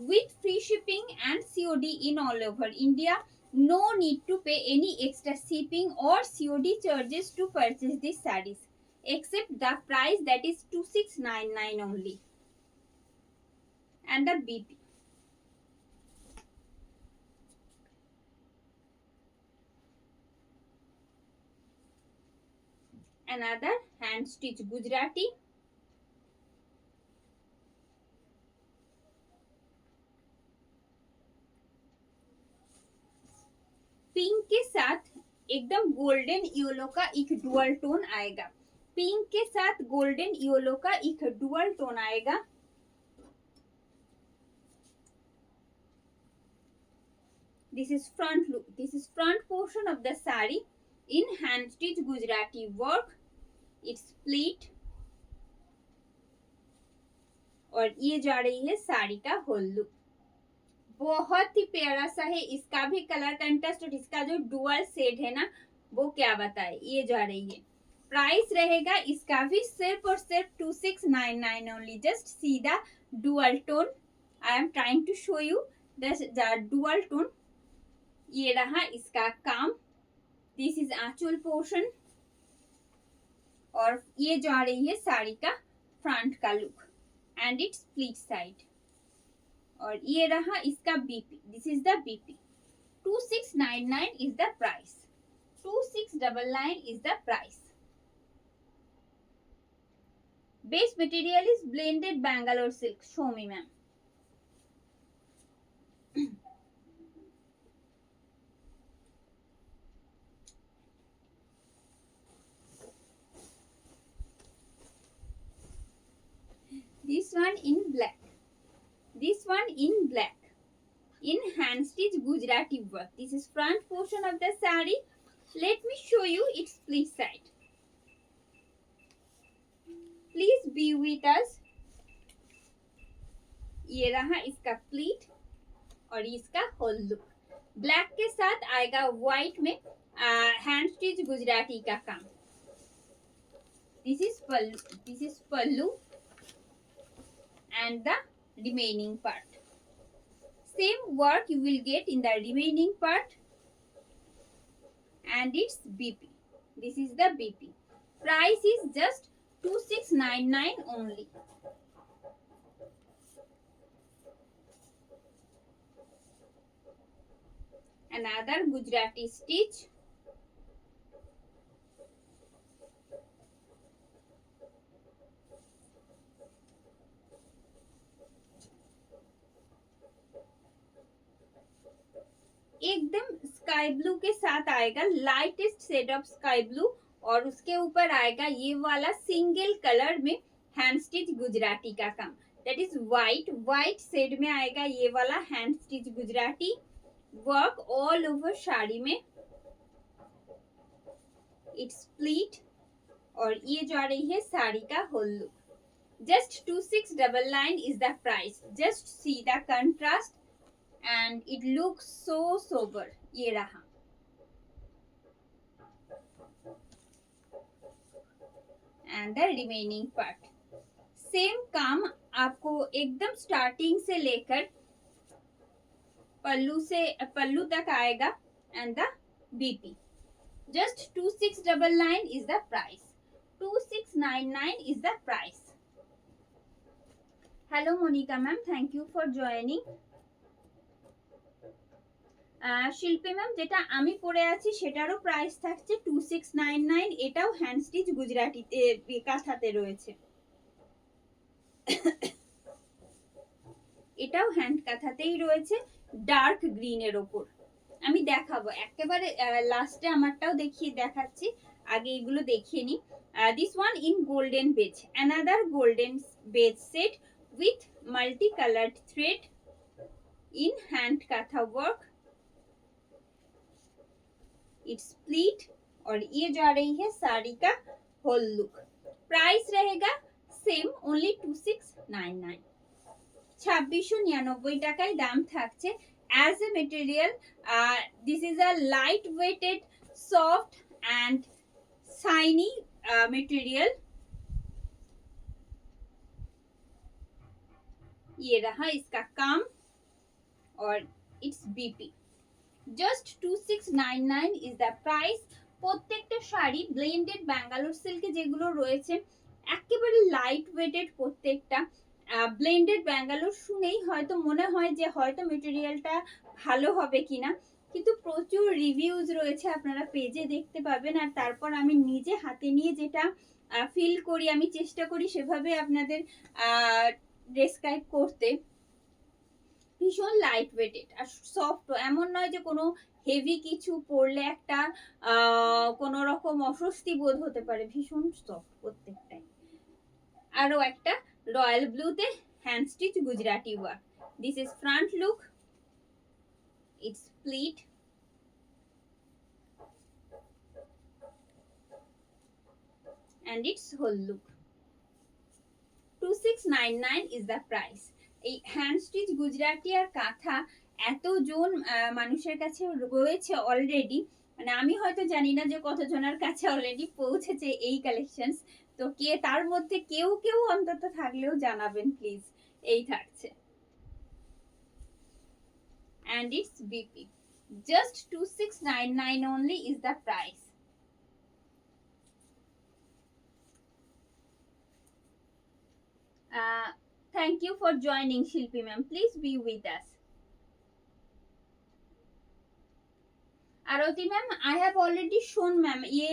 with free shipping and COD in all over India. No need to pay any extra shipping or COD charges to purchase these sarees, except the price that is 2699 only, and the BP. Another hand stitch Gujarati. के साथ एकदम golden yellow का एक dual tone आएगा, pink के साथ golden yellow का एक डुअल टोन आएगा। This is front look. This is front portion of the sari in hand stitch Gujarati work. It's split और ये जा रही है साड़ी का होल लुक। बहुत ही प्यारा सा है, इसका भी कलर कंट्रास्ट और इसका जो डुअल शेड है ना वो क्या बताए, ये जा रही है। प्राइस रहेगा इसका भी सिर्फ और सिर्फ 2699 only. Just see the dual tone, I am trying to show you the dual tone. ये रहा इसका काम, दिस इज आंचल पोर्शन और ये जा रही है साड़ी का फ्रंट का look and it's split side और ये रहा इसका BP, this is the BP. 2699 is the price, 2699 is the price. Base material is blended Bangalore silk. Show me, ma'am. This one in black, this one in black, in hand stitch Gujarati work. This is front portion of the sari. Let me show you its split side. Please be with us. ये रहा इसका pleat और इसका whole look. Black के साथ आएगा white में hand stitch Gujarati का काम। This is pallu and the remaining part. Same work you will get in the remaining part and it's BP. This is the BP. Price is just 2699 only. Another Gujarati stitch. एकदम sky blue के साथ आएगा, lightest shade of sky blue और उसके ऊपर आएगा ये वाला सिंगल कलर में हैंड स्टिच गुजराती का काम, दैट इज व्हाइट शेड में आएगा ये वाला hand stitch Gujarati work all over sari में। इट्स स्प्लिट और ये जा रही है साड़ी का whole look. Just 2699 is the price. Just see the contrast and it looks so sober. ये रहा and the remaining part. Same काम आपको एकदम स्टार्टिंग से लेकर पल्लू तक आएगा and the BP. Just 2699 is the price. 2699 is the price. Hello Monica ma'am, thank you for joining. শিল্পী ম্যাম যেটা আমি পরে আছি সেটারও প্রাইস থাকছে 2699। এটাও হ্যান্ড স্টিচ গুজরাটিতে কাঁথাতে রয়েছে, এটাও হ্যান্ড কাঁথাতেই রয়েছে ডার্ক গ্রিনের ওপর। আমি দেখাবো একেবারে লাস্টে আমারটাও দেখাচ্ছি, আগে এগুলো দেখিয়ে নি। This one in golden base, another golden base set with multi coloured thread in hand katha work. It's split और ये जा रही है साड़ी का होल लुक। प्राइस रहेगा सेम ओनली 2699। 2699 টাকায় দাম থাকছে। As a material, this is a light weighted, soft and shiny material. ये रहा इसका काम और it's BP. Just 2699 is the price. প্রত্যেকটা শাড়ি ব্লেন্ডেড ব্যাঙ্গালোর সিল্কে যেগুলো রয়েছে একেবারে লাইট ওয়েটেড, প্রত্যেকটা ব্লেন্ডেড ব্যাঙ্গালোর শুনেই হয়তো মনে হয় যে হয়তো মেটেরিয়ালটা ভালো হবে কিনা, কিন্তু প্রচুর রিভিউজ রয়েছে, আপনারা পেজে দেখতে পাবেন। আর তারপর আমি নিজে হাতে নিয়ে যেটা ফিল করি, আমি চেষ্টা করি সেভাবে আপনাদের ডেসক্রাইব করতে। ভীষণ লাইট ওয়েটেড আর সফট, এমন নয় যে কোনো হেভি কিছু পরলে একটা কোনো রকম অস্বস্তি বোধ হতে পারে, ভীষণ সফট প্রত্যেকটাই। আরো একটা রয়্যাল ব্লুতে hand stitch Gujarati work. This is front look, its pleat and its whole look. 2699 is the price. এই হ্যান্ড স্টিচ গুজরাটি আর কাঁথা এতজন মানুষের কাছে রয়েছে অলরেডি, মানে আমি হয়তো জানি না যে কতজনের কাছে অলরেডি পৌঁছেছে এই কালেকশনস। তো কে তার মধ্যে কেউ কেউ অন্তত থাকলেও জানাবেন প্লিজ। এই থাকছে and its BP. Just 2699 only is the price. Thank you for joining, Shilpi ma'am. Please be with us. Aarti ma'am, I have already shown ma'am, ये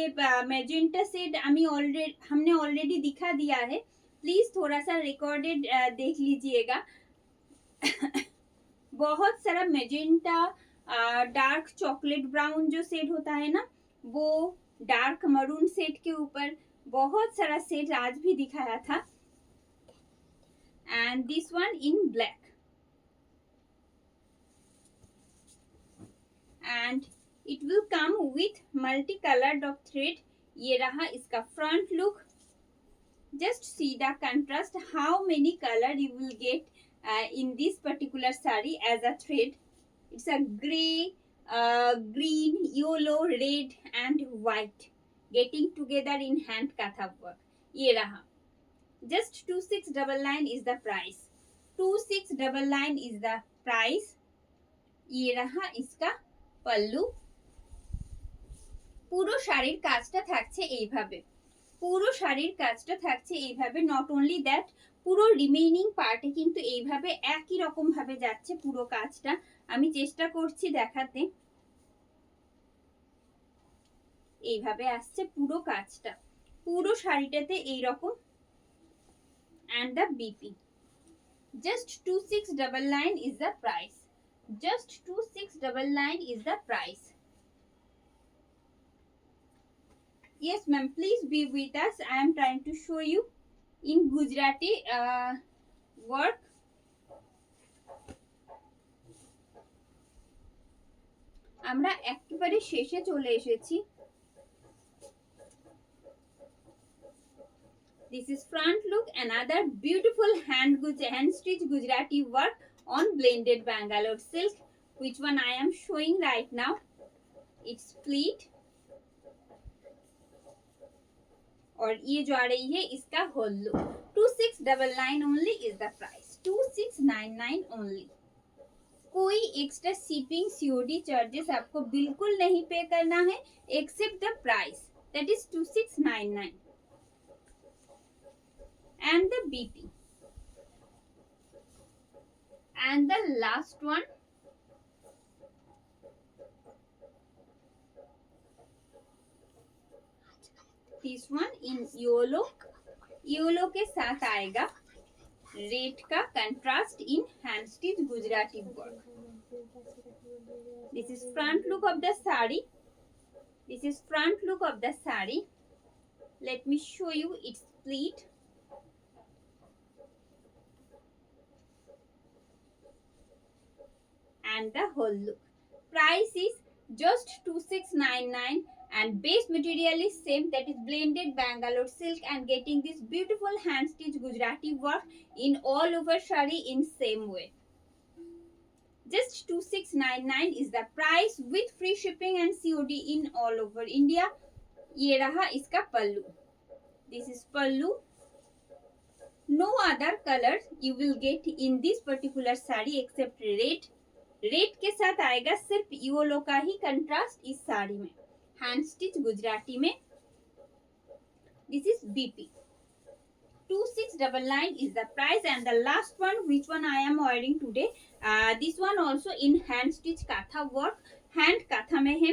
मैजेंटा सेड हमने ऑलरेडी दिखा दिया है, प्लीज थोड़ा सा रिकॉर्डेड देख लीजिएगा। बहुत सारा मैजेंटा, डार्क चॉकलेट ब्राउन जो सेड होता है ना, वो डार्क मरून सेड के ऊपर बहुत सारा सेड आज भी दिखाया था। And this one in black and it will come with multicolored of thread. ये रहा इसका front look. Just see the contrast, how many color you will get in this particular saree as a thread. It's a gray, green, yellow, red and white getting together in hand katha work. ये रहा, just 2699 is the price. 2699 is the price. ये रहा इसका पल्लू। পুরো শাড়ির কাজটা থাকছে এইভাবে, পুরো শাড়ির কাজটা থাকছে এইভাবে। নট অনলি দ্যাট, পুরো রিমেইনিং পার্টে কিন্তু এইভাবে একই রকম ভাবে যাচ্ছে পুরো কাজটা। আমি চেষ্টা করছি দেখাতে, এইভাবে আসছে পুরো কাজটা, পুরো শাড়িটাতে এইরকম। and the BP, just 2699 is the price. Just 2699 is the price. Yes ma'am, please be with us. I am trying to show you in Gujarati work. আমরা একেবারে শেষে চলে এসেছি। This is front look, another beautiful hand stitch Gujarati work on blended Bangalore silk. Which one I am showing right now? It's pleat, और ये जो आ रही है इसका whole look. 2699 only is the price. 2699 only. कोई एक्स्ट्रा शिपिंग सीओडी चार्जेस आपको बिल्कुल नहीं पे करना है, except the price, that is 2699 and the BP. And the last one, this one in YOLO. YOLO के साथ आएगा रेड का contrast in hand stitch Gujarati work. This is front look of the saree. This is front look of the saree. Let me show you its pleat. And the whole look. Price is just 2699 and base material is same, that is blended Bangalore silk, and getting this beautiful hand stitch Gujarati work in all over saree in same way. Just 2699 is the price with free shipping and COD in all over India. ये रहा इसका पल्लू. This is pallu. No other colors you will get in this particular saree except red. Red के साथ आएगा सिर्फ YOLO का ही contrast इस साड़ी में, हैंड स्टिच गुजराती में। This is BP. 2699 is the price. And the last one, which one I am wearing today, this one also in hand stitch katha work, hand katha में है।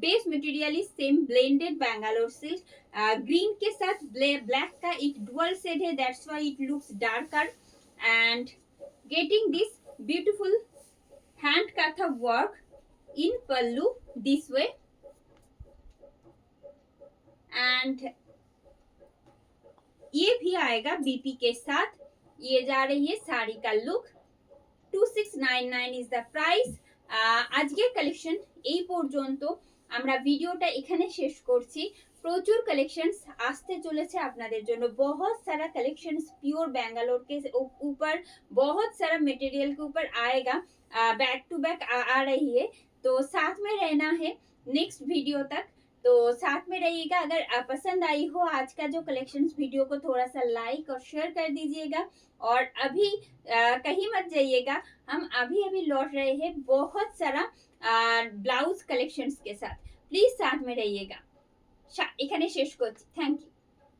Base material is same, blended Bangalore silk, green के साथ black का एक dual shade है, that's why it looks darker, and getting this beautiful kantha work in pallu this way and ये भी आएगा बीपी के साथ। ये जा रही है साड़ी का लुक। 2699 is the price. আজকের কালেকশন এই পর্যন্ত। আমরা ভিডিওটা এখানে শেষ করছি। প্রচুর কালেকশনস আসতে চলেছে আপনাদের জন্য। बहुत सारा कलेक्शंस प्योर बैंगलोर के ऊपर, बहुत सारा मटेरियल के ऊपर आएगा। बैक टू बैक आ रही है, तो साथ में रहना है नेक्स्ट वीडियो तक। तो साथ में रहिएगा। अगर पसंद आई हो आज का जो कलेक्शंस, वीडियो को थोड़ा सा लाइक और शेयर कर दीजिएगा। और अभी कहीं मत जाइएगा, हम अभी अभी लौट रहे हैं बहुत सारा ब्लाउज कलेक्शंस के साथ। प्लीज साथ में रहिएगा। এখানে শেষ করছি। Thank you.